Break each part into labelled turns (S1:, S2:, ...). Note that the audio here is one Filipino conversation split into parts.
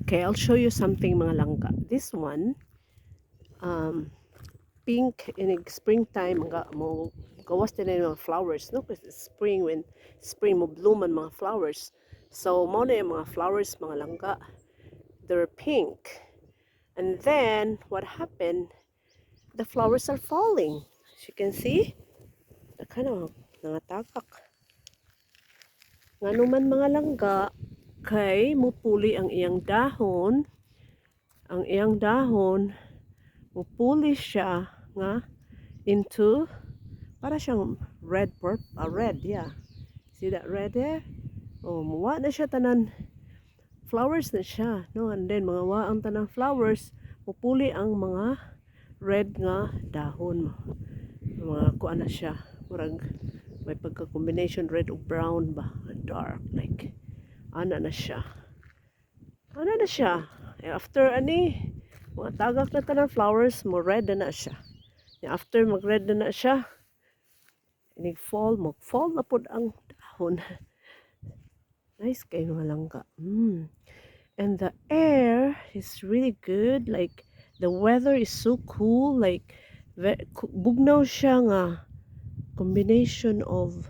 S1: Okay, I'll show you something mga langka. This one, pink in springtime, mga mo gawas din yung mga flowers, no? Kasi spring, when spring mo bloom ang mga flowers. So, mo na yung mga flowers, mga langka. They're pink. And then, what happened? The flowers are falling. As you can see, the kind of nangatakak. Nga naman mga langga, kay mupuli ang iyang dahon, mupuli siya nga into para siyang red, yeah. See that red there? Oh, muwa na siya tanan. Flowers na siya, no? And then mga waang tanang flowers, mupuli ang mga red nga dahon. Mga kuan na siya, murag may pagka-combination red o brown ba, dark like. Ana na siya. Ana na siya. After ani, mga tagak na tanang flowers, mo red na siya. After mag-red na siya, mag-fall na pod ang dahon. Nice kayo mga langka. And the air is really good. Like, the weather is so cool. Like, bugnaw siya nga combination of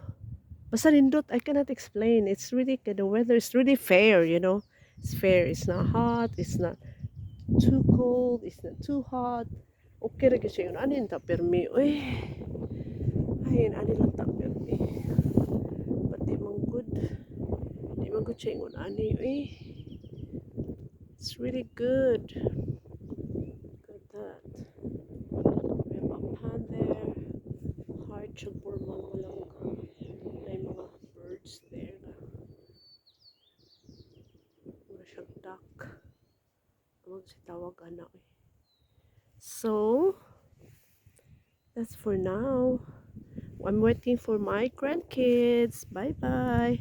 S1: basta nindot, I cannot explain. It's really, the weather is really fair, you know. It's fair. It's not hot. It's not too cold. It's not too hot. Okay ra kasi yun. Anin ta permi. Uy. Ayun, anin lang ta permi. But di man good. Di man good siya yun. Ani. Uy. It's really good. Look at that. We have a pond there. Hard siya for mga langka. May mga birds there. Mura siyang duck. Ano si tawag anak eh. So, that's for now. I'm waiting for my grandkids. Bye-bye.